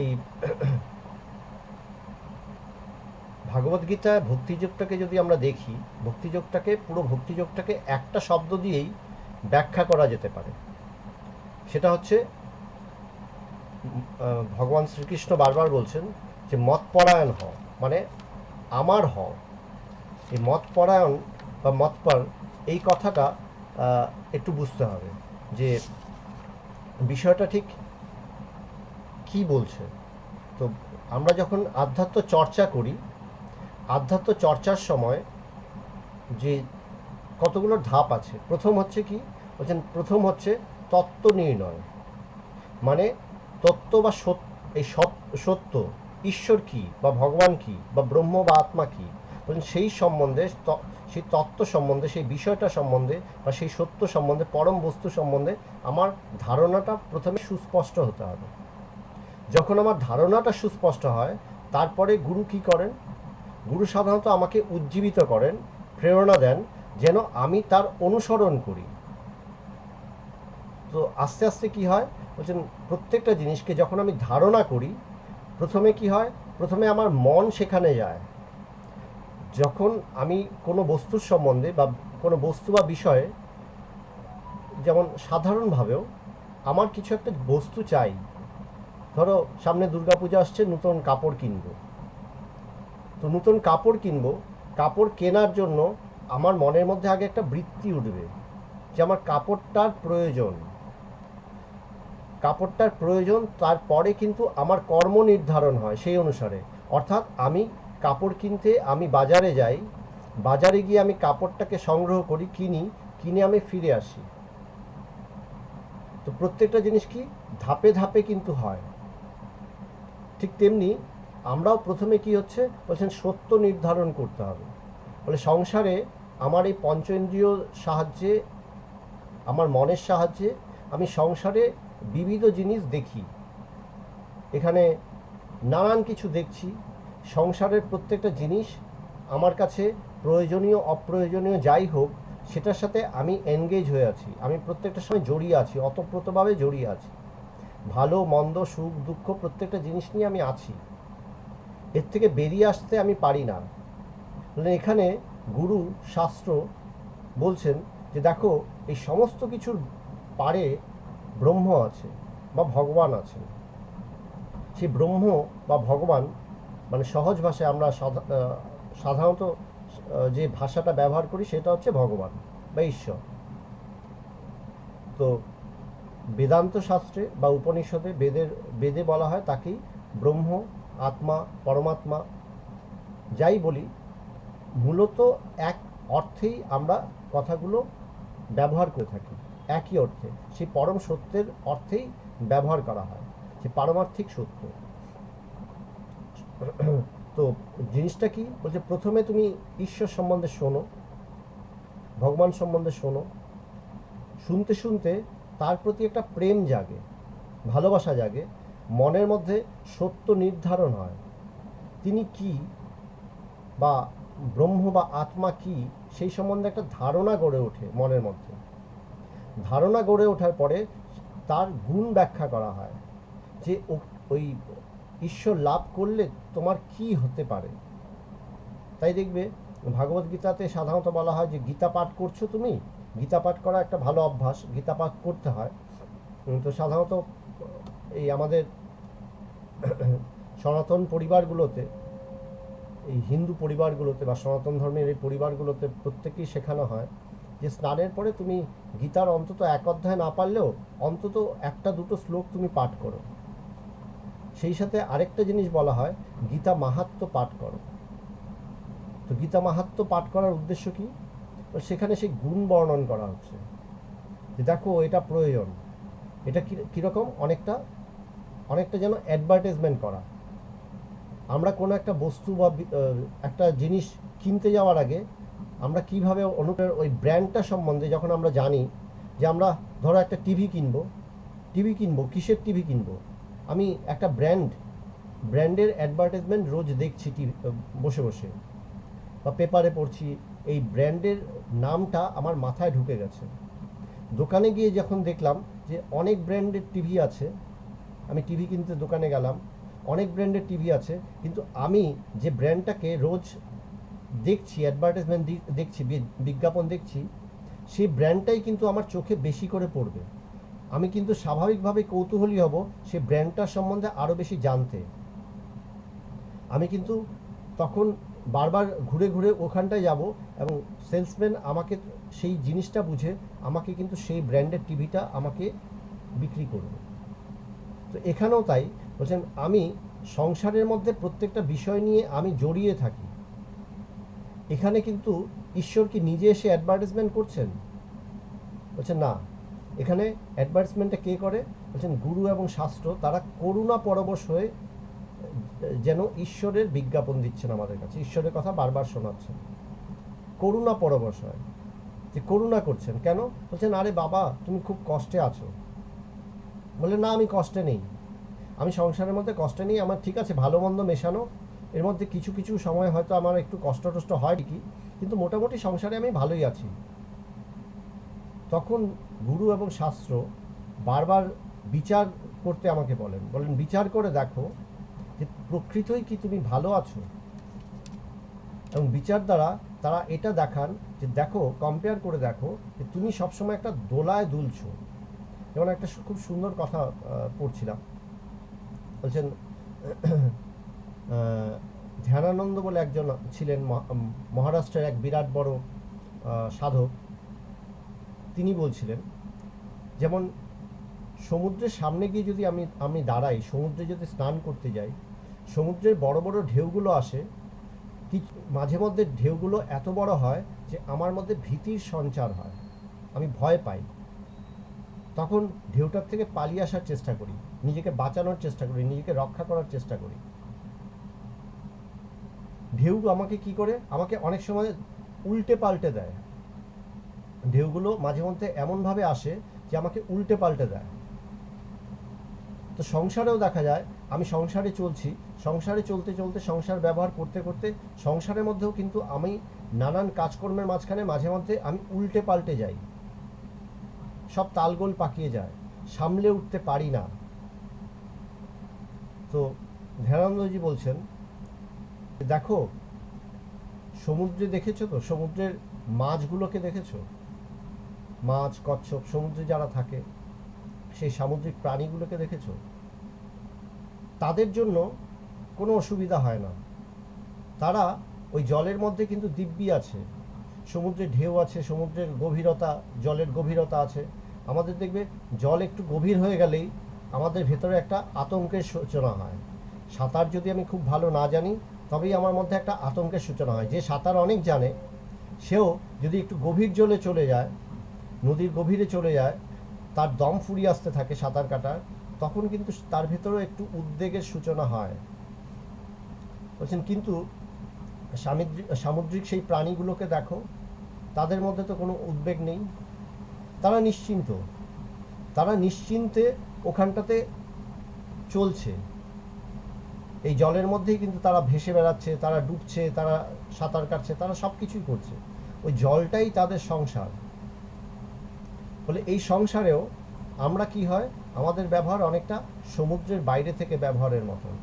এই ভাগবত গীতায় ভক্তিযোগটাকে যদি আমরা দেখি, পুরো ভক্তিযোগটাকে একটা শব্দ দিয়েই ব্যাখ্যা করা যেতে পারে। সেটা হচ্ছে ভগবান শ্রীকৃষ্ণ বারবার বলছেন যে মতপরায়ণ হও, মানে আমার হও। এই মতপরায়ণ বা মতপর, এই কথাটা একটু বুঝতে হবে যে বিষয়টা ঠিক কি বলছে। তো আমরা যখন আধ্যাত্ম চর্চা করি, আধ্যাত্ম চর্চার সময় যে কতগুলো ধাপ আছে। প্রথম হচ্ছে কি বলছেন, প্রথম হচ্ছে তত্ত্ব নির্ণয়, মানে তত্ত্ব বা এই সত্য, ঈশ্বর কি বা ভগবান কি বা ব্রহ্ম বা আত্মা কি, বলছেন সেই সম্বন্ধে, সেই তত্ত্ব সম্বন্ধে, সেই বিষয়টা সম্বন্ধে বা সেই সত্য সম্বন্ধে, পরম বস্তু সম্বন্ধে আমার ধারণাটা প্রথমে সুস্পষ্ট হতে হবে। যখন আমার ধারণাটা সুস্পষ্ট হয়, তারপরে গুরু কি করেন? গুরু সাধারণত আমাকে উজ্জীবিত করেন, প্রেরণা দেন যেন আমি তার অনুসরণ করি। তো আস্তে আস্তে কি হয় বলছেন, প্রত্যেকটা জিনিসকে যখন আমি ধারণা করি, প্রথমে কি হয়, প্রথমে আমার মন সেখানে যায়। যখন আমি কোনো বস্তুর সম্বন্ধে বা কোনো বস্তু বা বিষয়ে, যেমন সাধারণভাবেও আমার কিছু একটা বস্তু চাই, ধরো সামনে দুর্গাপূজা আসছে, নতুন কাপড় কিনবো। তো নতুন কাপড় কিনবো, কাপড় কেনার জন্য আমার মনের মধ্যে আগে একটা বৃত্তি উঠবে যে আমার কাপড়টার প্রয়োজন, কাপড়টার প্রয়োজন। তারপরে কিন্তু আমার কর্ম নির্ধারণ হয় সেই অনুসারে। অর্থাৎ আমি কাপড় কিনতে আমি বাজারে যাই, বাজারে গিয়ে আমি কাপড়টাকে সংগ্রহ করি, কিনে আমি ফিরে আসি। তো প্রত্যেকটা জিনিস কি ধাপে ধাপে কিন্তু হয়। ঠিক তেমনি আমরাও প্রথমে কি হচ্ছে বলছেন, সত্য নির্ধারণ করতে হবে। বলে সংসারে আমার এই পঞ্চেন্দ্রিয় সাহায্যে, আমার মনের সাহায্যে আমি সংসারে বিবিধ জিনিস দেখি, এখানে নানান কিছু দেখছি। সংসারের প্রত্যেকটা জিনিস আমার কাছে প্রয়োজনীয় অপ্রয়োজনীয় যাই হোক, সেটার সাথে আমি এনগেজ হয়ে আছি, আমি প্রত্যেকটার সময় জড়িয়ে আছি, অতপ্রতভাবে জড়িয়ে আছি। ভালো মন্দ সুখ দুঃখ প্রত্যেকটা জিনিস নিয়ে আমি আছি, এর থেকে বেরিয়ে আসতে আমি পারি না। এখানে গুরু শাস্ত্র বলছেন যে দেখো, এই সমস্ত কিছুর পারে ব্রহ্ম আছে বা ভগবান আছেন। সেই ব্রহ্ম বা ভগবান, মানে সহজ ভাষায় আমরা সাধারণত যে ভাষাটা ব্যবহার করি সেটা হচ্ছে ভগবান বা ঈশ্বর। তো বেদান্ত শাস্ত্রে বা উপনিষদে, বেদে বলা হয় তাকেই ব্রহ্ম, আত্মা, পরমাত্মা যাই বলি, মূলত এক অর্থেই আমরা কথাগুলো ব্যবহার করে থাকি, একই অর্থে, সেই পরম সত্যের অর্থেই ব্যবহার করা হয়, সেই পারমার্থিক সত্য। তো জিনিসটা কি বলছে, প্রথমে তুমি ঈশ্বর সম্বন্ধে শোনো, ভগবান সম্বন্ধে শোনো, শুনতে শুনতে তার প্রতি একটা প্রেম জাগে, ভালোবাসা জাগে, মনের মধ্যে সত্য নির্ধারণ হয়, তিনি কি বা ব্রহ্ম বা আত্মা কি, সেই সম্বন্ধে একটা ধারণা গড়ে ওঠে মনের মধ্যে। ধারণা গড়ে ওঠার পরে তার গুণ ব্যাখ্যা করা হয় যে ওই ঈশ্বর লাভ করলে তোমার কি হতে পারে। তাই দেখবে ভাগবত গীতাতে সাধারণত বলা হয় যে গীতা পাঠ করছো তুমি, গীতা পাঠ করা একটা ভালো অভ্যাস, গীতা পাঠ করতে হয়। তো সাধারণত এই আমাদের সনাতন পরিবারগুলোতে, এই হিন্দু পরিবারগুলোতে বা সনাতন ধর্মের এই পরিবারগুলোতে প্রত্যেকেই শেখানো হয় যে স্নানের পরে তুমি গীতার অন্তত এক অধ্যায় না পারলেও অন্তত একটা দুটো শ্লোক তুমি পাঠ করো। সেই সাথে আরেকটা জিনিস বলা হয়, গীতা মাহাত্ম্য পাঠ করো। তো গীতা মাহাত্ম্য পাঠ করার উদ্দেশ্য কি? সেখানে সেই গুণ বর্ণন করা হচ্ছে যে দেখো এটা প্রয়োজন, এটা কীরকম, অনেকটা যেন অ্যাডভার্টাইজমেন্ট করা। আমরা কোনো একটা বস্তু বা একটা জিনিস কিনতে যাওয়ার আগে আমরা কীভাবে ওই ব্র্যান্ডটা সম্বন্ধে যখন আমরা জানি, যে আমরা ধরো একটা টিভি কিনবো, কিসের টিভি কিনবো, আমি একটা ব্র্যান্ডের অ্যাডভার্টাইজমেন্ট রোজ দেখছি বসে বসে বা পেপারে পড়ছি, এই ব্র্যান্ডের নামটা আমার মাথায় ঢুকে গেছে। দোকানে গিয়ে যখন দেখলাম যে অনেক ব্র্যান্ডের টিভি আছে, আমি টিভি কিনতে দোকানে গেলাম, অনেক ব্র্যান্ডের টিভি আছে, কিন্তু আমি যে ব্র্যান্ডটাকে রোজ দেখছি, অ্যাডভার্টাইজমেন্ট দেখছি, বিজ্ঞাপন দেখছি, সেই ব্র্যান্ডটাই কিন্তু আমার চোখে বেশি করে পড়বে। আমি কিন্তু স্বাভাবিকভাবে কৌতূহলী হব সেই ব্র্যান্ডটার সম্বন্ধে আরও বেশি জানতে। আমি কিন্তু তখন বারবার ঘুরে ঘুরে ওখানটায় যাব এবং সেলসম্যান আমাকে সেই জিনিসটা বুঝে আমাকে কিন্তু সেই ব্র্যান্ডের টিভিটা আমাকে বিক্রি করবে। তো এখানেও তাই বলছেন, আমি সংসারের মধ্যে প্রত্যেকটা বিষয় নিয়ে আমি জড়িয়ে থাকি। এখানে কিন্তু ঈশ্বর কি নিজে এসে অ্যাডভার্টাইজমেন্ট করছেন? বলছেন না, এখানে অ্যাডভার্টাইজমেন্টটা কে করে? বলছেন গুরু এবং শাস্ত্র, তারা করুণা পরবশ হয়ে যেন ঈশ্বরের বিজ্ঞাপন দিচ্ছেন আমাদের কাছে, ঈশ্বরের কথা বারবার শোনাচ্ছেন, করুণা পরবশ হয়, যে করুণা করছেন কেন? বলছেন আরে বাবা তুমি খুব কষ্টে আছো। বলে না আমি কষ্টে নেই, আমি সংসারের মধ্যে কষ্টে নেই, আমার ঠিক আছে ভালো মন্দ মেশানো, এর মধ্যে কিছু কিছু সময় হয়তো আমার একটু কষ্ট টষ্ট হয় ঠিকই, কিন্তু মোটামুটি সংসারে আমি ভালোই আছি। তখন গুরু এবং শাস্ত্র বারবার বিচার করতে আমাকে বলেন বিচার করে দেখো যে প্রকৃতই কি তুমি ভালো আছো। এবং বিচার দ্বারা তারা এটা দেখান যে দেখো, কম্পেয়ার করে দেখো যে তুমি সবসময় একটা দোলায় দুলছো। যেমন একটা খুব সুন্দর কথা পড়ছিলাম, বলছেন ধ্যানানন্দ বলে একজন ছিলেন, মহারাষ্ট্রের এক বিরাট বড় সাধক। তিনি বলছিলেন যেমন সমুদ্রের সামনে গিয়ে যদি আমি দাঁড়াই, সমুদ্রে যদি স্নান করতে যাই, সমুদ্রের বড় বড় ঢেউগুলো আসে, মাঝে মধ্যে ঢেউগুলো এত বড় হয় যে আমার মধ্যে ভীতির সঞ্চার হয়, আমি ভয় পাই। তখন ঢেউটার থেকে পালিয়ে আসার চেষ্টা করি, নিজেকে বাঁচানোর চেষ্টা করি, নিজেকে রক্ষা করার চেষ্টা করি। ঢেউ আমাকে কি করে? আমাকে অনেক সময় উল্টে পাল্টে দেয়। ঢেউগুলো মাঝে মধ্যে এমনভাবে আসে যে আমাকে উল্টে পাল্টে দেয়। তো সংসারেও দেখা যায়, আমি সংসারে চলছি, সংসারে চলতে চলতে, সংসার ব্যবহার করতে করতে, সংসারের মধ্যেও কিন্তু আমি নানান কাজকর্মের মাঝখানে মাঝে মধ্যে আমি উল্টে পাল্টে যাই, সব তালগোল পাকিয়ে যায়, সামলে উঠতে পারি না। তো ধ্যানানন্দজি বলছেন দেখো, সমুদ্রে দেখেছো তো, সমুদ্রের মাছগুলোকে দেখেছো? মাছ, কচ্ছপ, সমুদ্রে যারা থাকে সেই সামুদ্রিক প্রাণীগুলোকে দেখেছো? তাদের জন্য কোনো অসুবিধা হয় না, তারা ওই জলের মধ্যে কিন্তু দিব্যি আছে, সমুদ্রের ঢেউ আছে, সমুদ্রের গভীরতা, জলের গভীরতা আছে। আমাদের দেখবে জল একটু গভীর হয়ে গেলেই আমাদের ভেতরে একটা আতঙ্কের সূচনা হয়। সাঁতার যদি আমি খুব ভালো না জানি তবেই আমার মধ্যে একটা আতঙ্কের সূচনা হয়। যে সাঁতার অনেক জানে সেও যদি একটু গভীর জলে চলে যায়, নদীর গভীরে চলে যায়, তার দম ফুরিয়ে আসতে থাকে সাঁতার কাটার, তখন কিন্তু তার ভেতরেও একটু উদ্বেগের সূচনা হয়। বলছেন কিন্তু সামুদ্রিক সেই প্রাণীগুলোকে দেখো, তাদের মধ্যে তো কোনো উদ্বেগ নেই, তারা নিশ্চিন্ত, তারা নিশ্চিন্তে ওখানটাতে চলছে, এই জলের মধ্যেই কিন্তু তারা ভেসে বেড়াচ্ছে, তারা ডুবছে, তারা সাঁতার কাটছে, তারা সব কিছুই করছে, ওই জলটাই তাদের সংসার। বলে এই সংসারেও আমরা কি হয়, আমাদের ব্যবহার অনেকটা সমুদ্রের বাইরে থেকে ব্যবহারের মতন।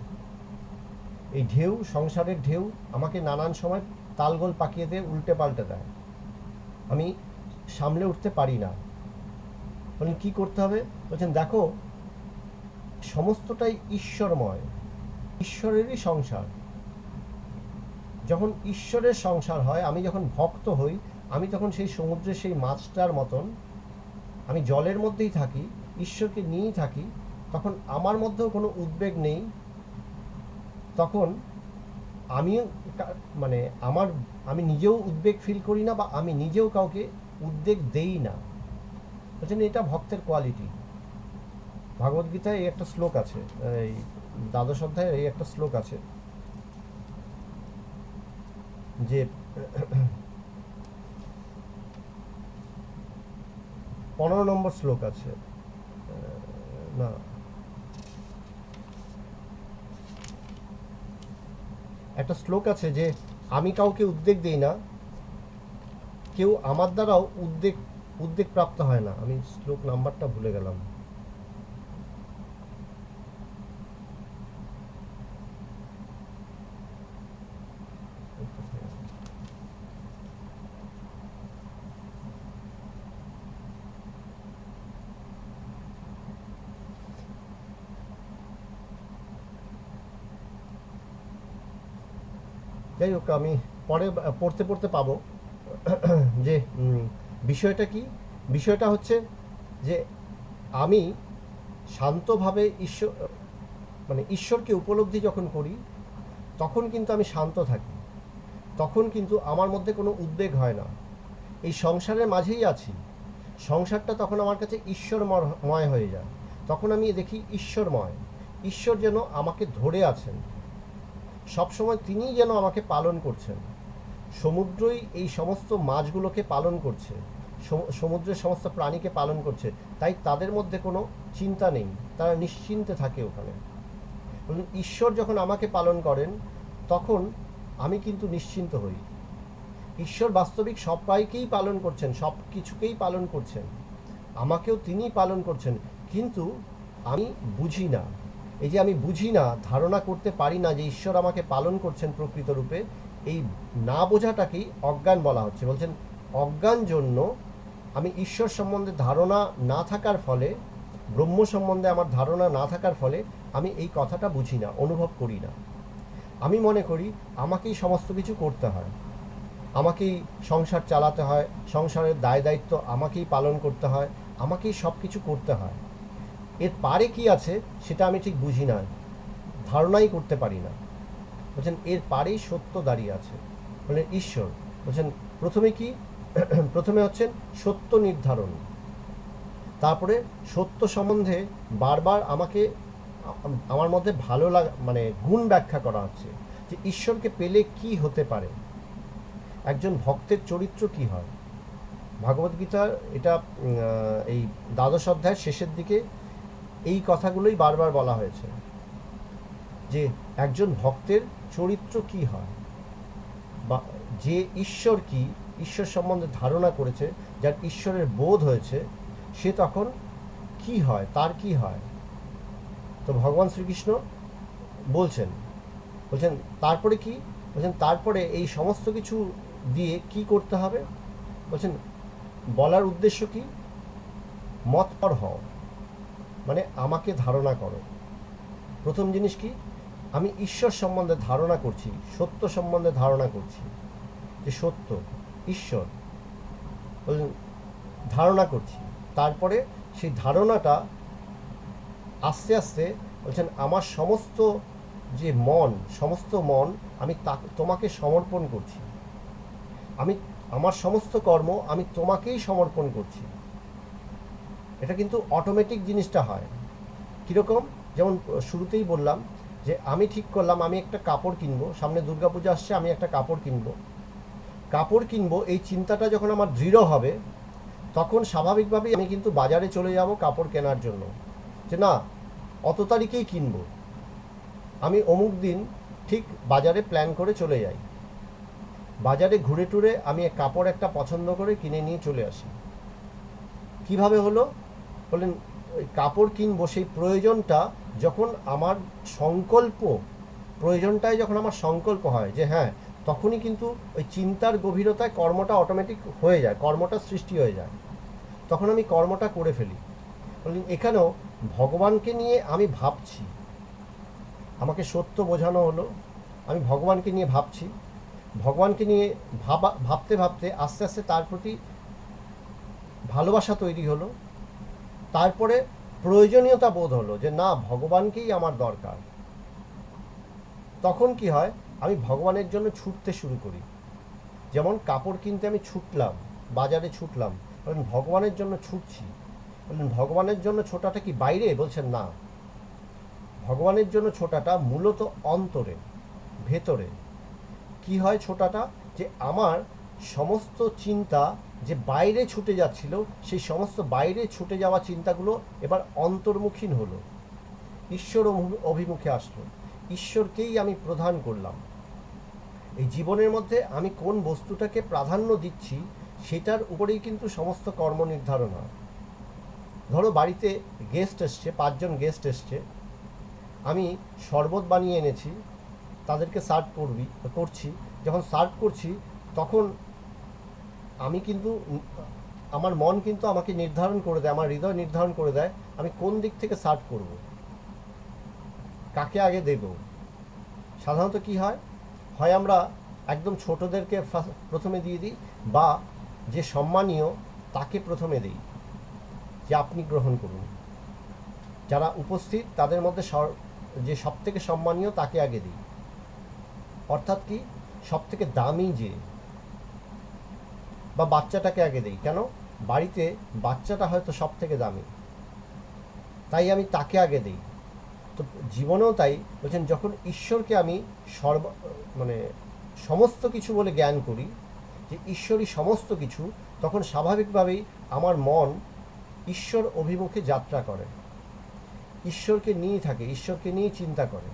এই ঢেউ, সংসারের ঢেউ আমাকে নানান সময় তালগোল পাকিয়ে দিয়ে উল্টে পাল্টে দেয়, আমি সামলে উঠতে পারি না। বলেন কী করতে হবে? বলছেন দেখো, সমস্তটাই ঈশ্বরময়, ঈশ্বরেরই সংসার। যখন ঈশ্বরের সংসার হয়, আমি যখন ভক্ত হই, আমি তখন সেই সমুদ্রের সেই মাছটার মতন আমি জলের মধ্যেই থাকি, ঈশ্বরকে নিয়েই থাকি, তখন আমার মধ্যেও কোনো উদ্বেগ নেই। তখন আমিও মানে আমি নিজেও উদ্বেগ ফিল করি না, বা আমি নিজেও কাউকে উদ্বেগ দেই না। বলছেন এটা ভক্তের কোয়ালিটি। ভগবদ্গীতায় এই একটা শ্লোক আছে, এই দ্বাদশ অধ্যায়ে এই একটা শ্লোক আছে যে 15 নম্বর শ্লোক আছে, না একটা শ্লোক আছে যে আমি কাউকে উদ্বেগ দেই না, কেউ আমার দ্বারাও উদ্বেগ প্রাপ্ত হয় না। আমি শ্লোক নাম্বারটা ভুলে গেলাম। যাই হোক, আমি পরে পড়তে পড়তে পাবো যে বিষয়টা কি। বিষয়টা হচ্ছে যে আমি শান্তভাবে ঈশ্বরকে উপলব্ধি যখন করি, তখন কিন্তু আমি শান্ত থাকি, তখন কিন্তু আমার মধ্যে কোনো উদ্বেগ হয় না। এই সংসারের মাঝেই আছি, সংসারটা তখন আমার কাছে ঈশ্বরময় হয়ে যায়। তখন আমি দেখি ঈশ্বরময়, ঈশ্বর যেন আমাকে ধরে আছেন, সবসময় তিনিই যেন আমাকে পালন করছেন। সমুদ্রই এই সমস্ত মাছগুলোকে পালন করছে, সমুদ্রের সমস্ত প্রাণীকে পালন করছে, তাই তাদের মধ্যে কোনো চিন্তা নেই, তারা নিশ্চিন্তে থাকে ওখানে। ঈশ্বর যখন আমাকে পালন করেন, তখন আমি কিন্তু নিশ্চিন্ত হই। ঈশ্বর বাস্তবিক সবাইকেই পালন করছেন, সব কিছুকেই পালন করছেন, আমাকেও তিনিই পালন করছেন, কিন্তু আমি বুঝি না। এই যে আমি বুঝি না, ধারণা করতে পারি না যে ঈশ্বর আমাকে পালন করছেন প্রকৃত রূপে, এই না বোঝাটাকেই অজ্ঞান বলা হচ্ছে। বলছেন অজ্ঞান জন্য আমি ঈশ্বর সম্বন্ধে ধারণা না থাকার ফলে, ব্রহ্ম সম্বন্ধে আমার ধারণা না থাকার ফলে আমি এই কথাটা বুঝি না, অনুভব করি না। আমি মনে করি আমাকেই সমস্ত কিছু করতে হয়, আমাকেই সংসার চালাতে হয়, সংসারের দায় দায়িত্ব আমাকেই পালন করতে হয়, আমাকেই সব কিছু করতে হয়। এর পারে কি আছে সেটা আমি ঠিক বুঝি না, ধারণাই করতে পারি না। বলছেন এর পারেই সত্য দাঁড়িয়ে আছে, বললেন ঈশ্বর। বলছেন প্রথমে কি প্রথমে হচ্ছেন সত্য নির্ধারণ, তারপরে সত্য সম্বন্ধে বারবার আমাকে আমার মধ্যে ভালো লাগা মানে গুণ ব্যাখ্যা করা হচ্ছে যে ঈশ্বরকে পেলে কি হতে পারে, একজন ভক্তের চরিত্র কি হয়। ভগবদ্গীতার এটা এই দ্বাদশ অধ্যায়ের শেষের দিকে এই কথাগুলোই বারবার বলা হয়েছে যে একজন ভক্তের চরিত্র কি হয়, বা যে ঈশ্বর কি, ঈশ্বর সম্বন্ধে ধারণা করেছে, যার ঈশ্বরের বোধ হয়েছে, সে তখন কি হয়, তার কি হয়। তো ভগবান শ্রীকৃষ্ণ বলছেন তারপরে কি, বলছেন তারপরে এই সমস্ত কিছু দিয়ে কি করতে হবে। বলছেন বলার উদ্দেশ্য কি, মতপর হও, মানে আমাকে ধারণা করো। প্রথম জিনিস কি, আমি ঈশ্বর সম্বন্ধে ধারণা করছি, সত্য সম্বন্ধে ধারণা করছি, যে সত্য ঈশ্বর, বলছেন ধারণা করছি। তারপরে সেই ধারণাটা আস্তে আস্তে বলছেন আমার সমস্ত যে সমস্ত মন আমি তোমাকে সমর্পণ করছি, আমি আমার সমস্ত কর্ম আমি তোমাকেই সমর্পণ করছি। এটা কিন্তু অটোমেটিক জিনিসটা হয়। কীরকম, যেমন শুরুতেই বললাম যে আমি ঠিক করলাম আমি একটা কাপড় কিনবো, সামনে দুর্গাপূজা আসছে, আমি একটা কাপড় কিনবো, এই চিন্তাটা যখন আমার দৃঢ় হবে, তখন স্বাভাবিকভাবেই আমি কিন্তু বাজারে চলে যাব কাপড় কেনার জন্য, যে না অত তারিখেই কিনবো। আমি অমুক দিন ঠিক বাজারে প্ল্যান করে চলে যাই, বাজারে ঘুরে টুরে আমি কাপড় একটা পছন্দ করে কিনে নিয়ে চলে আসি। কিভাবে হলো, বললেন ওই কাপড় কিনবো সেই প্রয়োজনটা যখন আমার প্রয়োজনটাই যখন আমার সংকল্প হয়, যে হ্যাঁ, তখনই কিন্তু ওই চিন্তার গভীরতায় কর্মটা অটোমেটিক হয়ে যায়, কর্মটা সৃষ্টি হয়ে যায়, তখন আমি কর্মটা করে ফেলি। বললেন এখানেও ভগবানকে নিয়ে আমি ভাবছি, আমাকে সত্য বোঝানো হলো, আমি ভগবানকে নিয়ে ভাবছি, ভগবানকে নিয়ে ভাবতে ভাবতে আস্তে আস্তে তার প্রতি ভালোবাসা তৈরি হলো, তারপরে প্রয়োজনীয়তা বোধ হলো যে না ভগবানকেই আমার দরকার। তখন কি হয়, আমি ভগবানের জন্য ছুটতে শুরু করি। যেমন কাপড় কিনতে আমি ছুটলাম, বাজারে ছুটলাম, বলেন ভগবানের জন্য ছুটছি। বললেন ভগবানের জন্য ছোটাটা কি বাইরে, বলছেন না, ভগবানের জন্য ছোটাটা মূলত অন্তরে, ভেতরে। কি হয় ছোটাটা, যে আমার সমস্ত চিন্তা যে বাইরে ছুটে যাচ্ছিল, সেই সমস্ত বাইরে ছুটে যাওয়া চিন্তাগুলো এবার অন্তর্মুখীন হলো, ঈশ্বর অভিমুখে আসলো, ঈশ্বরকেই আমি প্রধান করলাম। এই জীবনের মধ্যে আমি কোন বস্তুটাকে প্রাধান্য দিচ্ছি সেটার উপরেই কিন্তু সমস্ত কর্ম নির্ধারণ হয়। ধরো বাড়িতে গেস্ট এসছে, 5 জন গেস্ট এসছে, আমি শরবত বানিয়ে এনেছি, তাদেরকে সার্ভ করছি। যখন সার্ভ করছি তখন আমি কিন্তু আমার মন কিন্তু আমাকে নির্ধারণ করে দেয়, আমার হৃদয় নির্ধারণ করে দেয় আমি কোন দিক থেকে সার্ভ করব, কাকে আগে দেব। সাধারণত কি হয়, হয় আমরা একদম ছোটদেরকে প্রথমে দিয়ে দিই, বা যে সম্মানীয় তাকে প্রথমে দিই যে আপনি গ্রহণ করুন। যারা উপস্থিত তাদের মধ্যে যে সব থেকে সম্মানীয় তাকে আগে দিই। অর্থাৎ কি, সব থেকে দামি যে, বা বাচ্চাটাকে আগে দিই। কেন? বাড়িতে বাচ্চাটা হয়তো সব থেকে দামি, তাই আমি তাকে আগে দিই। তো জীবনেও তাই বলছেন, যখন ঈশ্বরকে আমি মানে সমস্ত কিছু বলে জ্ঞান করি, যে ঈশ্বরই সমস্ত কিছু, তখন স্বাভাবিকভাবেই আমার মন ঈশ্বর অভিমুখে যাত্রা করে, ঈশ্বরকে নিয়ে থাকে, ঈশ্বরকে নিয়ে চিন্তা করে।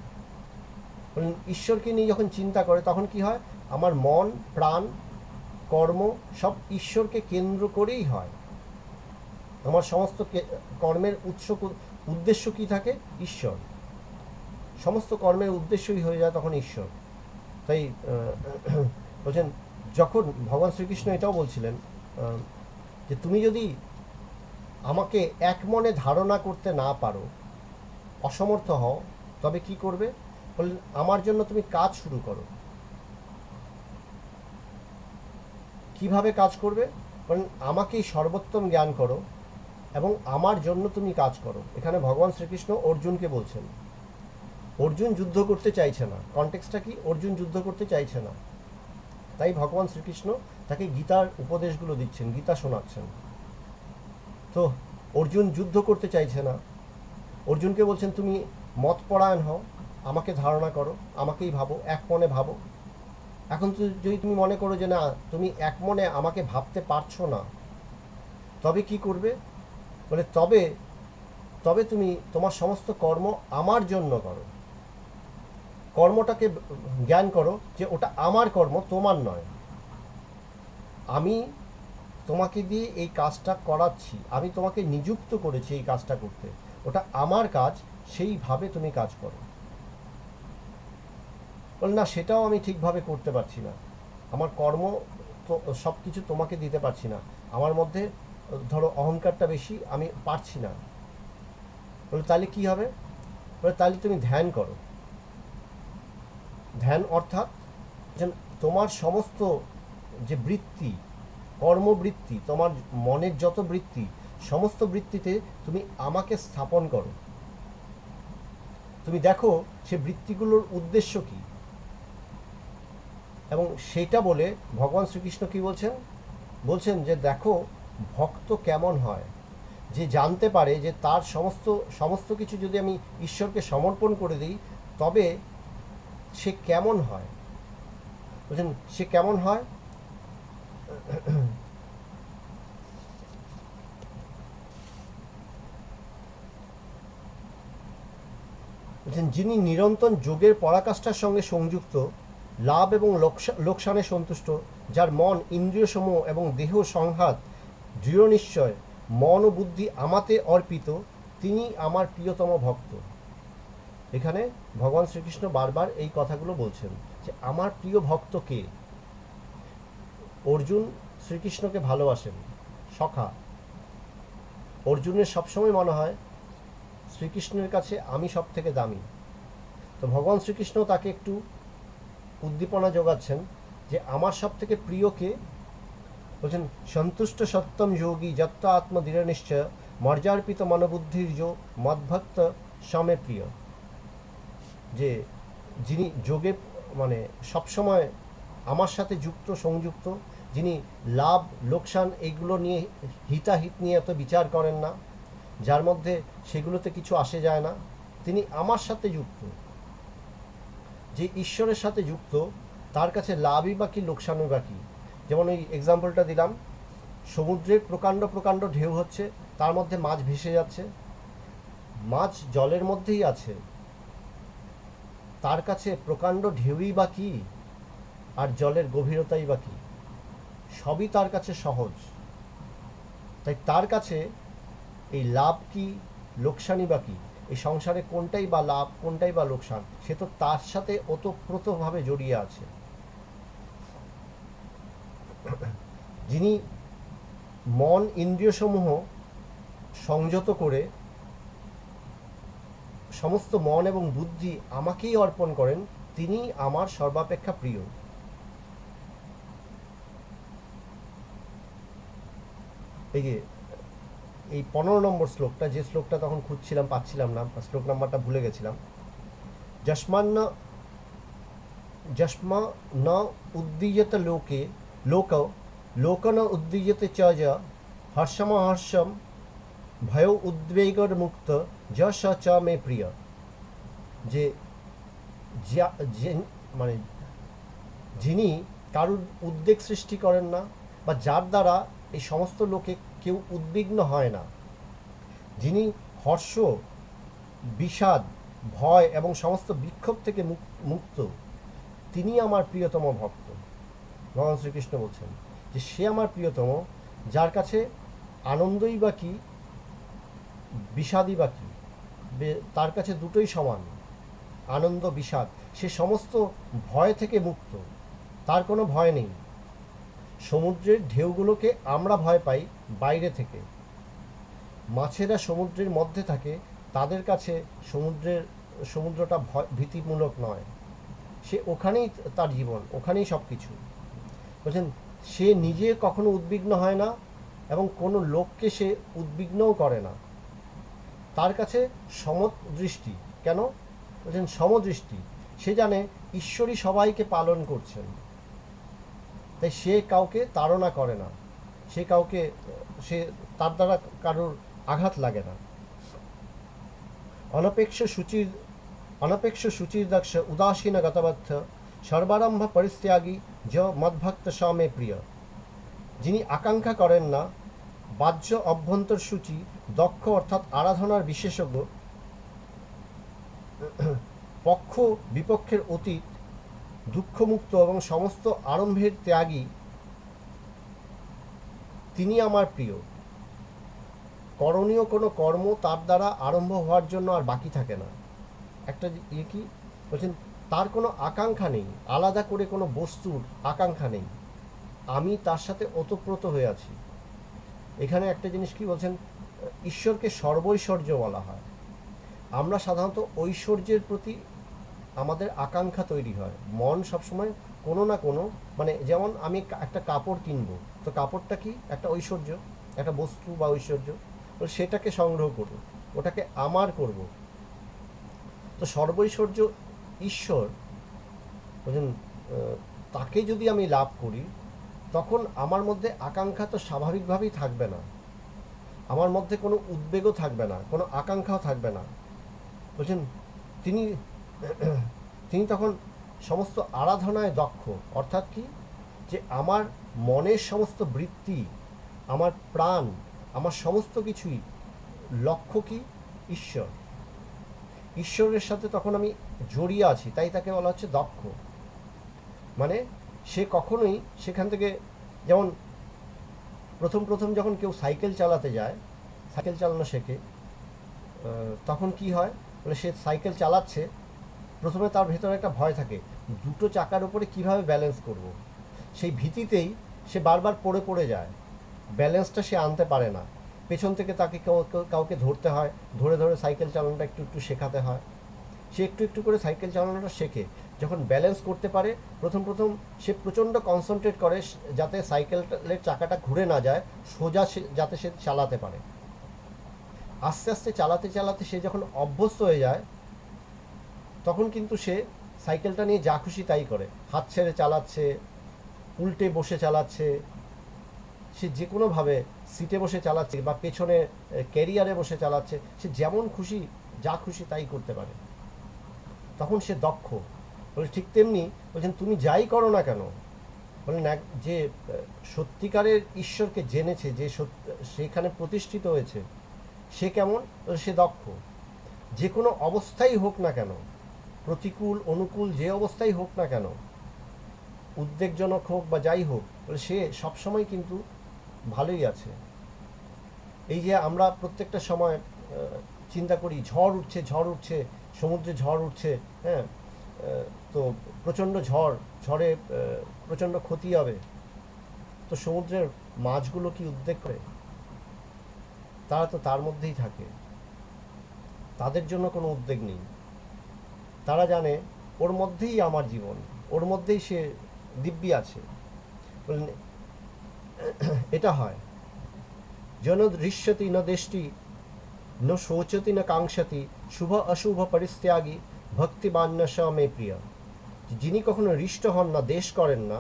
ঈশ্বরকে নিয়ে যখন চিন্তা করে তখন কি হয়, আমার মন প্রাণ কর্ম সব ঈশ্বরকে কেন্দ্র করেই হয়। আমার সমস্ত কর্মের উদ্দেশ্য কি থাকে? ঈশ্বর। সমস্ত কর্মের উদ্দেশ্যই হয়ে যায় তখন ঈশ্বর। তাই বলছেন, যখন ভগবান শ্রীকৃষ্ণ এটাও বলছিলেন যে তুমি যদি আমাকে এক মনে ধারণা করতে না পারো, অসমর্থ হও, তবে কি করবে? বললেন, আমার জন্য তুমি কাজ শুরু করো। কিভাবে কাজ করবে? বলেন, আমাকেই সর্বোত্তম জ্ঞান করো এবং আমার জন্য তুমি কাজ করো। এখানে ভগবান শ্রীকৃষ্ণ অর্জুনকে বলছেন। অর্জুন যুদ্ধ করতে চাইছে না। কনটেক্সটটা কি? অর্জুন যুদ্ধ করতে চাইছে না, তাই ভগবান শ্রীকৃষ্ণ তাকে গীতার উপদেশগুলো দিচ্ছেন, গীতা শোনাচ্ছেন। তো অর্জুন যুদ্ধ করতে চাইছে না। অর্জুনকে বলছেন, তুমি মতপরায়ণ হও, আমাকে ধারণা করো, আমাকেই ভাবো, এক মনে ভাবো। এখন যদি তুমি মনে করো যে না, তুমি এক মনে আমাকে ভাবতে পারছো না, তবে কি করবে? বলে, তবে তুমি তোমার সমস্ত কর্ম আমার জন্য করো। কর্মটাকে জ্ঞান করো যে ওটা আমার কর্ম, তোমার নয়। আমি তোমাকে দিয়ে এই কাজটা করাচ্ছি, আমি তোমাকে নিযুক্ত করেছি এই কাজটা করতে, ওটা আমার কাজ, সেইভাবে তুমি কাজ করো। বল না, সেটাও আমি ঠিকভাবে করতে পারছি না, আমার কর্ম তো সব কিছু তোমাকে দিতে পারছি না, আমার মধ্যে ধরো অহংকারটা বেশি, আমি পারছি না। বলে, তাহলে কি হবে? বলে, তাহলে তুমি ধ্যান করো। ধ্যান অর্থাৎ তোমার সমস্ত যে বৃত্তি, কর্মবৃত্তি, তোমার মনের যত বৃত্তি, সমস্ত বৃত্তিতে তুমি আমাকে স্থাপন করো। তুমি দেখো সে বৃত্তিগুলোর উদ্দেশ্য কি। এবং সেটা বলে ভগবান শ্রীকৃষ্ণ কি বলছেন? বলছেন যে দেখো ভক্ত কেমন হয়, যে জানতে পারে যে তার সমস্ত কিছু যদি আমি ঈশ্বরকে সমর্পণ করে দিই, তবে সে কেমন হয়। বলছেন, সে কেমন হয়? বলছেন, যিনি নিরন্তর যোগের পরাকাষ্ঠার সঙ্গে সংযুক্ত, লাভ এবং লোকসানে সন্তুষ্ট, যার মন ইন্দ্রিয়সমূহ এবং দেহ সংঘাত দৃঢ় নিশ্চয়, মন ও বুদ্ধি আমাতে অর্পিত, তিনি আমার প্রিয়তম ভক্ত। এখানে ভগবান শ্রীকৃষ্ণ বারবার এই কথাগুলো বলছেন যে আমার প্রিয় ভক্ত কে? অর্জুন শ্রীকৃষ্ণকে ভালোবাসেন, সখা। অর্জুনের সবসময় মনে হয় শ্রীকৃষ্ণের কাছে আমি সব থেকে দামি। তো ভগবান শ্রীকৃষ্ণ তাকে একটু উদ্দীপনা যোগাচ্ছেন যে আমার সব থেকে প্রিয় কে? বলছেন, সন্তুষ্ট সত্যম যোগী যত্ত আত্মদৃঢ় নিশ্চয়, মর্যার্পিত মনোবুদ্ধির যো মদ্ভক্ত সমে প্রিয়। যে যিনি যোগে মানে সবসময় আমার সাথে সংযুক্ত, যিনি লাভ লোকসান এইগুলো নিয়ে হিতাহিত নিয়ে এত বিচার করেন না, যার মধ্যে সেগুলোতে কিছু আসে যায় না, তিনি আমার সাথে যুক্ত। যে ঈশ্বরের সাথে যুক্ত, তার কাছে লাভই বা কি, লোকসানই বা কি। যেমন ওই এক্সাম্পলটা দিলাম, সমুদ্রের প্রকাণ্ড প্রকাণ্ড ঢেউ হচ্ছে, তার মধ্যে মাছ ভেসে যাচ্ছে, মাছ জলের মধ্যেই আছে, তার কাছে প্রকাণ্ড ঢেউই বা কি, আর জলের গভীরতাই বা কি, সবই তার কাছে সহজ। তাই তার কাছে এই লাভ কি, লোকসানই বা কি, এই সংসারে কোনটাই বা লাভ, কোনটাই বা লোকসান, সে তো তার সাথে ওতপ্রোতভাবে জড়িয়ে আছে। যিনি মন ইন্দ্রিয়সমূহ সংযত করে সমস্ত মন এবং বুদ্ধি আমাকেই অর্পণ করেন, তিনি আমার সর্বাপেক্ষা প্রিয়। এই যে এই 15 নম্বর শ্লোকটা, যে শ্লোকটা তখন খুঁজছিলাম পাচ্ছিলাম না, শ্লোক নাম্বারটা ভুলে গেছিলাম। যস্মান্ন যস্মা ন উদ্দীয়তে লোকে লোক লোক ন উদ্দীয়তে চ য হর্ষমহর্ষম ভয় উদ্বেগর মুক্ত য স চ মে প্রিয়। যে মানে যিনি কারুর উদ্বেগ সৃষ্টি করেন না, বা যার দ্বারা এই সমস্ত লোকে কেউ উদ্বিগ্ন হয় না, যিনি হর্ষ, বিষাদ, ভয় এবং সমস্ত বিক্ষোভ থেকে মুক্ত, তিনি আমার প্রিয়তম ভক্ত। ভগবান শ্রীকৃষ্ণ বলছেন যে সে আমার প্রিয়তম, যার কাছে আনন্দই বা কি, বিষাদই বা কি, তার কাছে দুটোই সমান, আনন্দ বিষাদ। সে সমস্ত ভয় থেকে মুক্ত, তার কোনো ভয় নেই। সমুদ্রের ঢেউগুলোকে আমরা ভয় পাই বাইরে থেকে, মাছেরা সমুদ্রের মধ্যে থাকে, তাদের কাছে সমুদ্রটা ভীতিমূলক নয়, সে ওখানেই তার জীবন, ওখানেই সব কিছু। বলছেন সে নিজে কখনো উদ্বিগ্ন হয় না এবং কোনো লোককে সে উদ্বিগ্নও করে না। তার কাছে সমদৃষ্টি। কেন বলছেন সমদৃষ্টি? সে জানে ঈশ্বরই সবাইকে পালন করছেন, তাই সে কাউকে তাড়না করে না, তার দ্বারা কারোর আঘাত লাগে না। অনপেক্ষ শুচির দক্ষ উদাসীন গতবদ্ধ সর্বারম্ভ পরিত্যাগী য মদ্ভক্ত স মে প্রিয়। যিনি আকাঙ্ক্ষা করেন না, বাহ্য অভ্যন্তর সূচি, দক্ষ অর্থাৎ আরাধনার বিশেষজ্ঞ, পক্ষ বিপক্ষের অতীত, দুঃখমুক্ত এবং সমস্ত আরম্ভের ত্যাগী, তিনি আমার প্রিয়। করণীয় কোনো কর্ম তার দ্বারা আরম্ভ হওয়ার জন্য আর বাকি থাকে না। একটা কি বলছেন, তার কোনো আকাঙ্ক্ষা নেই, আলাদা করে কোনো বস্তুর আকাঙ্ক্ষা নেই, আমি তার সাথে ওতপ্রোত হয়ে আছি। এখানে একটা জিনিস কি বলছেন, ঈশ্বরকে সর্বৈশ্বর্য বলা হয়। আমরা সাধারণত ঐশ্বর্যের প্রতি আমাদের আকাঙ্ক্ষা তৈরি হয়, মন সবসময় কোনো না কোনো, মানে যেমন আমি একটা কাপড় কিনবো, তো কাপড়টা কি একটা ঐশ্বর্য, একটা বস্তু বা ঐশ্বর্য, তো সেটাকে সংগ্রহ করব, ওটাকে আমার করব। তো সর্বৈশ্বর্য ঈশ্বর বলছেন, তাকে যদি আমি লাভ করি, তখন আমার মধ্যে আকাঙ্ক্ষা তো স্বাভাবিকভাবেই থাকবে না, আমার মধ্যে কোনো উদ্বেগও থাকবে না, কোনো আকাঙ্ক্ষাও থাকবে না। বলছেন তিনি তিনি তখন সমস্ত আরাধনায় দক্ষ। অর্থাৎ কি, যে আমার মনের সমস্ত বৃত্তি, আমার প্রাণ, আমার সমস্ত কিছুই লক্ষ্য কি, ঈশ্বর। ঈশ্বরের সাথে তখন আমি জড়িয়ে আছি, তাই তাকে বলা হচ্ছে দক্ষ। মানে সে কখনোই সেখান থেকে, যেমন প্রথম যখন কেউ সাইকেল চালাতে যায়, সাইকেল চালানো শেখে, তখন কি হয়, মানে সে সাইকেল চালাচ্ছে, প্রথমে তার ভেতরে একটা ভয় থাকে, দুটো চাকার উপরে কিভাবে ব্যালেন্স করব। সেই ভীতিতেই সে বারবার পড়ে যায়, ব্যালেন্সটা সে আনতে পারে না। পেছন থেকে তাকে কাউকে ধরতে হয়, ধরে সাইকেল চালানোটা একটু শেখাতে হয়। সে একটু করে সাইকেল চালানোটা শেখে। যখন ব্যালেন্স করতে পারে, প্রথম সে প্রচণ্ড কনসেন্ট্রেট করে যাতে সাইকেলের চাকাটা ঘুরে না যায়, সোজা যাতে সে চালাতে পারে। আস্তে আস্তে চালাতে সে যখন অভ্যস্ত হয়ে যায়, তখন কিন্তু সে সাইকেলটা নিয়ে যা খুশি তাই করে, হাত ছেড়ে চালাচ্ছে, উল্টে বসে চালাচ্ছে, সে যে কোনোভাবে সিটে বসে চালাচ্ছে বা পেছনে ক্যারিয়ারে বসে চালাচ্ছে, সে যেমন খুশি যা খুশি তাই করতে পারে। তখন সে দক্ষ। বলে ঠিক তেমনি বলছেন, তুমি যাই করো না কেন, বলেন যে সত্যিকারের ঈশ্বরকে জেনেছে, যে সেখানে প্রতিষ্ঠিত হয়েছে, সে কেমন, সে দক্ষ। যে কোনো অবস্থাই হোক না কেন, প্রতিকূল অনুকূল যে অবস্থাই হোক না কেন, উদ্বেগজনক হোক বা যাই হোক, সে সবসময় কিন্তু ভালোই আছে। এই যে আমরা প্রত্যেকটা সময় চিন্তা করি, ঝড় উঠছে, সমুদ্রে ঝড় উঠছে, হ্যাঁ, তো প্রচণ্ড ঝড়ে প্রচণ্ড ক্ষতি হবে, তো সমুদ্রের মাছগুলো কি উদ্বেগ করে? তারা তো তার মধ্যেই থাকে, তাদের জন্য কোনো উদ্বেগ নেই। তারা জানে ওর মধ্যেই আমার জীবন, ওর মধ্যেই সে দিব্যি আছে। বললেন এটা হয়। জন দৃশ্যতি ন দেষ্টি ন শোচতি ন কাঙ্ক্ষতি শুভ অশুভ পরিত্যাগী ভক্তিবান্য স মে প্রিয়। যিনি কখনো হৃষ্ট হন না, দেশ করেন না,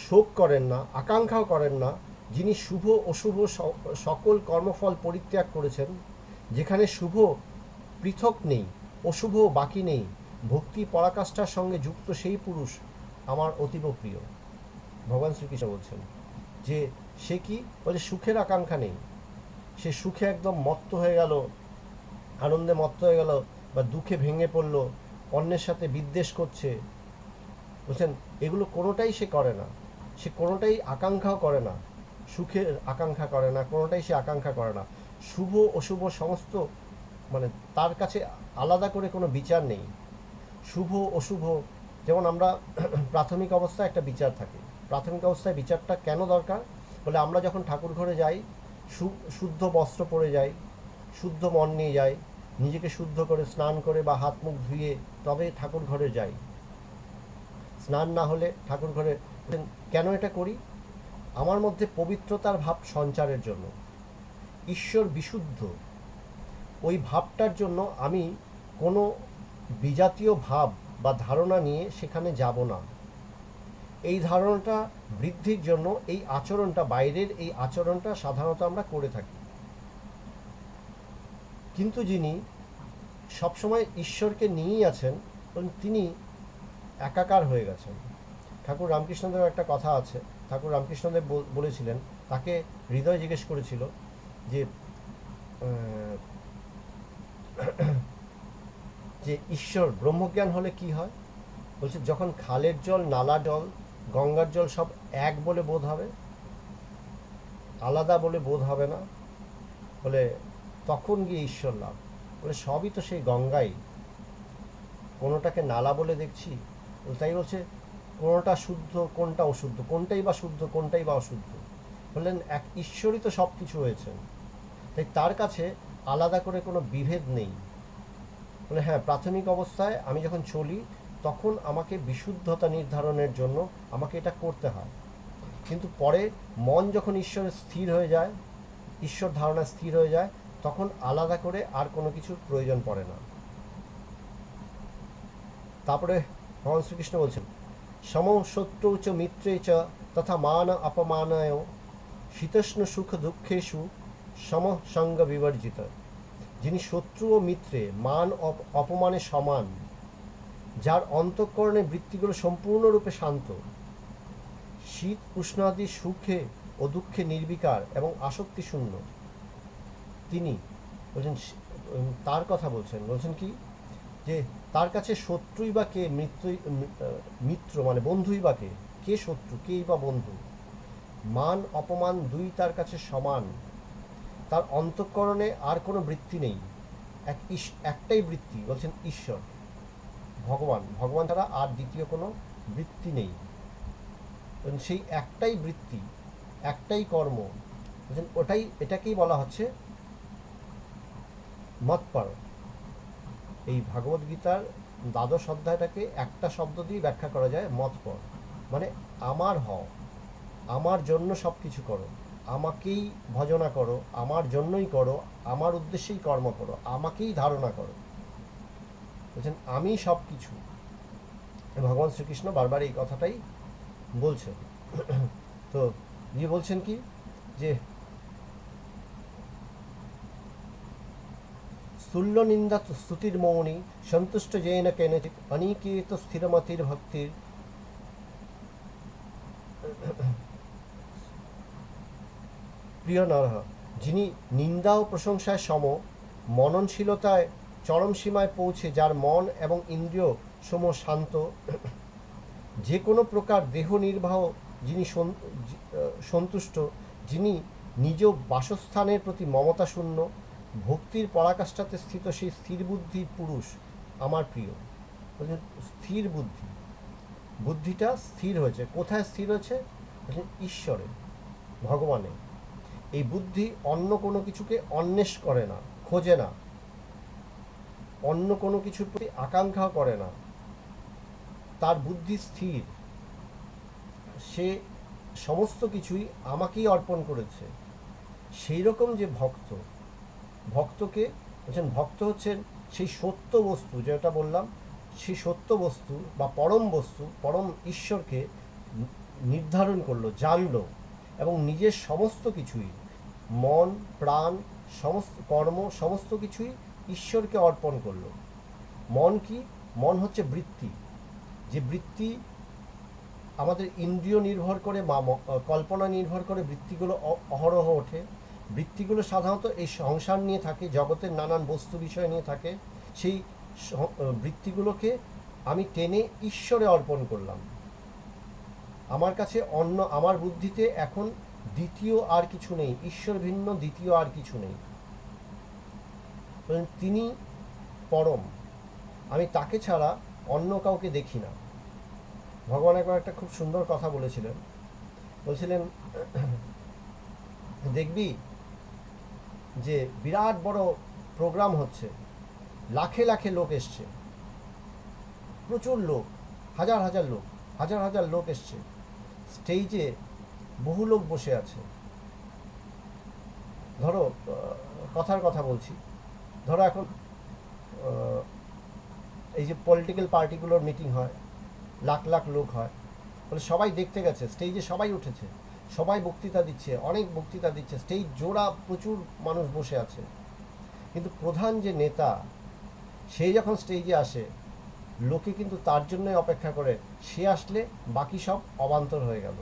শোক করেন না, আকাঙ্ক্ষাও করেন না, যিনি শুভ অশুভ সকল কর্মফল পরিত্যাগ করেছেন, যেখানে শুভ পৃথক নেই, অশুভ বাকি নেই, ভক্তি পরাকাষ্ঠার সঙ্গে যুক্ত সেই পুরুষ আমার অতীব প্রিয়। ভগবান শ্রীকৃষ্ণ বলছেন যে সে কি বলে, সুখের আকাঙ্ক্ষা নেই, সে সুখে একদম মত্ত হয়ে গেল, আনন্দে মত্ত হয়ে গেল, বা দুঃখে ভেঙে পড়ল, অন্যের সাথে বিদ্বেষ করছে, বলছেন এগুলো কোনোটাই সে করে না, সে কোনোটাই আকাঙ্ক্ষাও করে না, সুখের আকাঙ্ক্ষা করে না, কোনোটাই সে আকাঙ্ক্ষা করে না। শুভ অশুভ সমস্ত মানে তার কাছে আলাদা করে কোনো বিচার নেই। শুভ অশুভ, যেমন আমরা প্রাথমিক অবস্থায় একটা বিচার থাকে, প্রাথমিক অবস্থায় বিচারটা কেন দরকার বলে, আমরা যখন ঠাকুর ঘরে যাই শুদ্ধ বস্ত্র পরে যাই, শুদ্ধ মন নিয়ে যাই, নিজেকে শুদ্ধ করে স্নান করে বা হাত মুখ ধুয়ে তবে ঠাকুর ঘরে যাই। স্নান না হলে ঠাকুর ঘরে কেন এটা করি? আমার মধ্যে পবিত্রতার ভাব সঞ্চারের জন্য, ঈশ্বর বিশুদ্ধ ওই ভাবটার জন্য আমি কোনো বিজাতীয় ভাব বা ধারণা নিয়ে সেখানে যাব না। এই ধারণাটা বৃদ্ধির জন্য এই আচরণটা, বাইরের এই আচরণটা সাধারণত আমরা করে থাকি। কিন্তু যিনি সবসময় ঈশ্বরকে নিয়েই আছেন, তিনি একাকার হয়ে গেছেন। ঠাকুর রামকৃষ্ণদেব একটা কথা আছে, ঠাকুর রামকৃষ্ণদেব বলেছিলেন, তাকে হৃদয় জিজ্ঞেস করেছিল যে যে ঈশ্বর ব্রহ্মজ্ঞান হলে কি হয়? বলছে যখন খালের জল, নালার জল, গঙ্গার জল সব এক বলে বোধ হবে, আলাদা বলে বোধ হবে না, বলে তখন গিয়ে ঈশ্বর লাভ। বলে সবই তো সেই গঙ্গাই, কোনোটাকে নালা বলে দেখছি। তাই বলছে কোনোটা শুদ্ধ কোনটা অশুদ্ধ, কোনটাই বা শুদ্ধ কোনটাই বা অশুদ্ধ। বললেন এক ঈশ্বরই তো সব কিছু হয়েছেন, তাই তার কাছে আলাদা করে কোনো বিভেদ নেই। বলে হ্যাঁ, প্রাথমিক অবস্থায় আমি যখন চলি তখন আমাকে বিশুদ্ধতা নির্ধারণের জন্য আমাকে এটা করতে হয়, কিন্তু পরে মন যখন ঈশ্বরে স্থির হয়ে যায়, ঈশ্বর ধারণা স্থির হয়ে যায়, তখন আলাদা করে আর কোনো কিছুর প্রয়োজন পড়ে না। তারপরে ভগবান শ্রীকৃষ্ণ বলছেন সম শত্রু চ মিত্রে চ তথা মান অপমানয় শীতষ্ণ সুখ দুঃখেষু সম সঙ্গ বিবর্জিত। যিনি শত্রু ও মিত্রে মান অপমানে সমান, যার অন্তঃকরণে বৃত্তিগুলো সম্পূর্ণরূপে শান্ত, শীত উষ্ণাদি সুখে ও দুঃখে নির্বিকার এবং আসক্তি শূন্য, তিনি বলছেন, তার কথা বলছেন, বলছেন কি যে তার কাছে শত্রুই বা কে, মিত্র মানে বন্ধুই বা কে, কে শত্রু কেই বা বন্ধু, মান অপমান দুই তার কাছে সমান, তার অন্তঃকরণে আর কোনো বৃত্তি নেই, একটাই বৃত্তি, বলছেন ঈশ্বর, ভগবান, ভগবান ছাড়া আর দ্বিতীয় কোনো বৃত্তি নেই। সেই একটাই বৃত্তি, একটাই কর্ম, বলছেন ওটাই, এটাকেই বলা হচ্ছে মৎপর। এই ভাগবত গীতার দ্বাদশ অধ্যায়টাকে একটা শব্দ দিয়ে ব্যাখ্যা করা যায়, মৎপর, মানে আমার হও, আমার জন্য সব কিছু করো, আমাকেই ভজনা করো, আমার জন্যই করো, আমার উদ্দেশ্যেই কর্ম করো, আমাকেই ধারণা করো। বলছেন আমি সব কিছু। ভগবান শ্রীকৃষ্ণ বারবার এই কথাটাই বলছেন। তো ইয়ে বলছেন কি যে স্থূল্য নিন্দা স্তুতির মৌনী সন্তুষ্ট জেন কেনচিৎ অনিকেত স্থিরমতির ভক্তির প্রিয় নরহ। যিনি নিন্দা ও প্রশংসায় সম, মননশীলতায় চরম সীমায় পৌঁছে, যার মন এবং ইন্দ্রিয় সম শান্ত, যে কোনো প্রকার দেহ নির্বাহ যিনি সন্তুষ্ট, যিনি নিজ বাসস্থানের প্রতি মমতা শূন্য, ভক্তির পরাকাষ্ঠাতে স্থিত সেই স্থির বুদ্ধি পুরুষ আমার প্রিয়। স্থির বুদ্ধি, বুদ্ধিটা স্থির হয়েছে, কোথায় স্থির হয়েছে? ঈশ্বরে, ভগবানে। এই বুদ্ধি অন্য কোনো কিছুকে অন্বেষ করে না, খোঁজে না, অন্য কোনো কিছুর প্রতি আকাঙ্ক্ষা করে না, তার বুদ্ধি স্থির। সে সমস্ত কিছুই আমাকেই অর্পণ করেছে, সেই রকম যে ভক্ত, ভক্তকে বলছেন ভক্ত হচ্ছেন সেই সত্য বস্তু, যেটা বললাম, সেই সত্য বস্তু বা পরম বস্তু, পরম ঈশ্বরকে নির্ধারণ করলো, জানলো, এবং নিজের সমস্ত কিছুই, মন, প্রাণ, সমস্ত কর্ম, সমস্ত কিছুই ঈশ্বরকে অর্পণ করলো। মন কি? মন হচ্ছে বৃত্তি, যে বৃত্তি আমাদের ইন্দ্রিয় নির্ভর করে বা কল্পনা নির্ভর করে বৃত্তিগুলো অহরহ ওঠে। বৃত্তিগুলো সাধারণত এই সংসার নিয়ে থাকে, জগতের নানান বস্তু বিষয় নিয়ে থাকে। সেই বৃত্তিগুলোকে আমি টেনে ঈশ্বরে অর্পণ করলাম। আমার কাছে অন্য, আমার বুদ্ধিতে এখন দ্বিতীয় আর কিছু নেই, ঈশ্বর ভিন্ন দ্বিতীয় আর কিছু নেই। তিনি পরম, আমি তাকে ছাড়া অন্য কাউকে দেখি না। ভগবান একবার একটা খুব সুন্দর কথা বলেছিলেন, বলছিলেন দেখবি যে বিরাট বড় প্রোগ্রাম হচ্ছে, লাখে লাখে লোক এসছে, প্রচুর লোক, হাজার হাজার লোক, হাজার হাজার লোক এসছে, স্টেজে বহু লোক বসে আছে। ধরো কথার কথা বলছি, ধরো এখন এই যে পলিটিক্যাল পার্টিগুলোর মিটিং হয়, লাখ লাখ লোক হয়, বলে সবাই দেখতে গেছে, স্টেজে সবাই উঠেছে, সবাই বক্তৃতা দিচ্ছে, অনেক বক্তৃতা দিচ্ছে, স্টেজ জোড়া, প্রচুর মানুষ বসে আছে। কিন্তু প্রধান যে নেতা, সে যখন স্টেজে আসে, লোকে কিন্তু তার জন্যই অপেক্ষা করে, সে আসলে বাকি সব অবান্তর হয়ে গেল,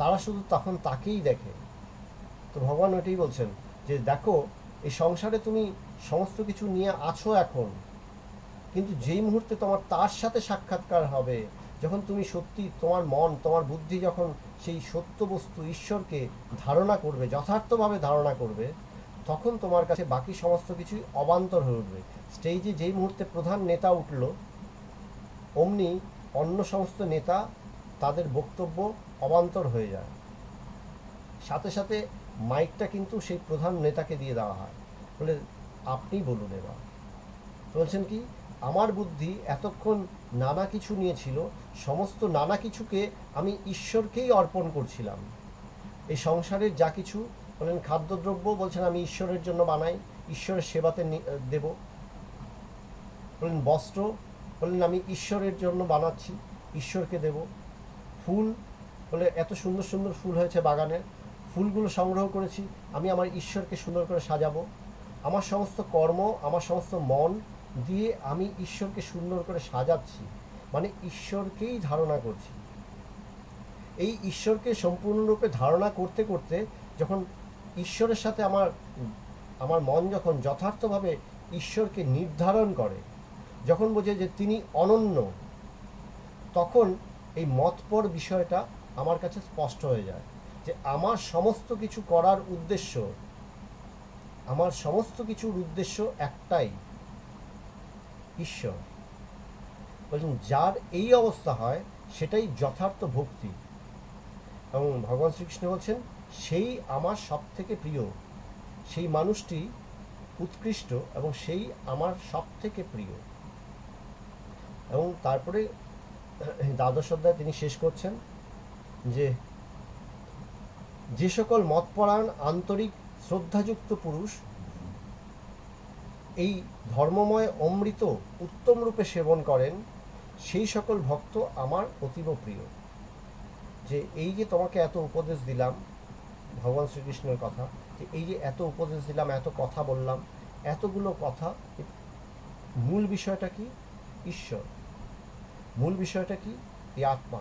তারা শুধু তখন তাকেই দেখে। তো ভগবান ওইটাই বলছেন যে দেখো, এই সংসারে তুমি সমস্ত কিছু নিয়ে আছো এখন, কিন্তু যেই মুহূর্তে তোমার তার সাথে সাক্ষাৎকার হবে, যখন তুমি সত্যি তোমার মন, তোমার বুদ্ধি যখন সেই সত্য বস্তু ঈশ্বরকে ধারণা করবে, যথার্থভাবে ধারণা করবে, তখন তোমার কাছে বাকি সমস্ত কিছুই অবান্তর হয়ে উঠবে। স্টেজে যেই মুহূর্তে প্রধান নেতা উঠল, অমনি অন্য সমস্ত নেতা, তাদের বক্তব্য অবান্তর হয়ে যায়। সাথে সাথে মাইকটা কিন্তু সেই প্রধান নেতাকে দিয়ে দেওয়া হয়, বলে আপনি বলুন এবার। বলছেন কি, আমার বুদ্ধি এতক্ষণ নানা কিছু নিয়েছিল, সমস্ত নানা কিছুকে আমি ঈশ্বরকেই অর্পণ করছিলাম। এই সংসারের যা কিছু, বলেন খাদ্যদ্রব্য, বলছেন আমি ঈশ্বরের জন্য বানাই, ঈশ্বরের সেবাতে দেব। বলেন বস্ত্র, বললেন আমি ঈশ্বরের জন্য বানাচ্ছি, ঈশ্বরকে দেব। ফুল, বলে এত সুন্দর সুন্দর ফুল হয়েছে বাগানে, ফুলগুলো সংগ্রহ করেছি, আমি আমার ঈশ্বরকে সুন্দর করে সাজাবো। আমার সমস্ত কর্ম, আমার সমস্ত মন দিয়ে আমি ঈশ্বরকে সুন্দর করে সাজাচ্ছি, মানে ঈশ্বরকেই ধারণা করছি। এই ঈশ্বরকে সম্পূর্ণরূপে ধারণা করতে করতে যখন ঈশ্বরের সাথে আমার মন যখন যথার্থভাবে ঈশ্বরকে নির্ধারণ করে, যখন বোঝে যে তিনি অনন্য, তখন এই মতপর বিষয়টা আমার কাছে স্পষ্ট হয়ে যায় যে আমার সমস্ত কিছু করার উদ্দেশ্য, আমার সমস্ত কিছুর উদ্দেশ্য একটাই, ঈশ্বর। বলছেন যার এই অবস্থা হয় সেটাই যথার্থ ভক্তি। এবং ভগবান শ্রীকৃষ্ণ বলছেন সেই আমার সব থেকে প্রিয়, সেই মানুষটি উৎকৃষ্ট এবং সেই আমার সব থেকে প্রিয়। এবং তারপরে দ্বাদশ অধ্যায় তিনি শেষ করছেন যে যে সকল মতপরায়ণ আন্তরিক শ্রদ্ধাযুক্ত পুরুষ এই ধর্মময় অমৃত উত্তম রূপে সেবন করেন, সেই সকল ভক্ত আমার অতীব প্রিয়। যে এই যে তোমাকে এত উপদেশ দিলাম, ভগবান শ্রীকৃষ্ণের কথা, যে এই যে এত উপদেশ দিলাম, এত কথা বললাম, এতগুলো কথা, মূল বিষয়টা কি? ঈশ্বর। মূল বিষয়টা কি? এই আত্মা।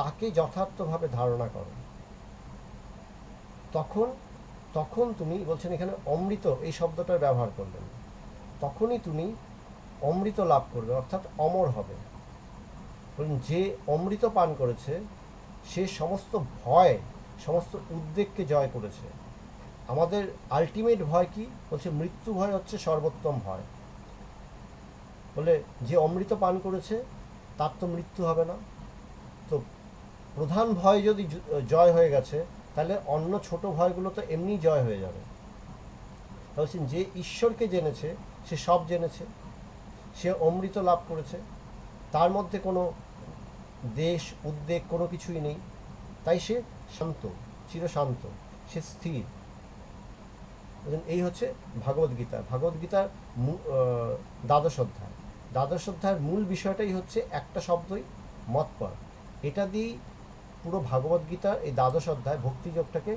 তাকে যথার্থভাবে ধারণা করো, তখন তখন তুমি, বলছেন এখানে অমৃত এই শব্দটার ব্যবহার করলেন, তখনই তুমি অমৃত লাভ করবে, অর্থাৎ অমর হবে। বলুন যে অমৃত পান করেছে সে সমস্ত ভয়, সমস্ত উদ্বেগকে জয় করেছে। আমাদের আলটিমেট ভয় কি? বলছে মৃত্যু ভয় হচ্ছে সর্বোত্তম ভয়। বলে যে অমৃত পান করেছে তার তো মৃত্যু হবে না। তো প্রধান ভয় যদি জয় হয়ে গেছে, তাহলে অন্য ছোট ভয়গুলো তো এমনি জয় হয়ে যাবে। বলছেন যে ঈশ্বরকে জেনেছে সে সব জেনেছে, সে অমৃত লাভ করেছে, তার মধ্যে কোনো দেশ উদ্বেগ কোনো কিছুই নেই, তাই সে শান্ত, চিরশান্ত, সে স্থির। বুঝলেন? এই হচ্ছে ভাগবত গীতার দ্বাদশ অধ্যায়। দ্বাদশ অধ্যায়ের মূল বিষয়টাই হচ্ছে একটা শব্দই, মতপর। এটা দিয়েই পুরো ভাগবত গীতার এই দ্বাদশ অধ্যায় ভক্তিযোগটাকে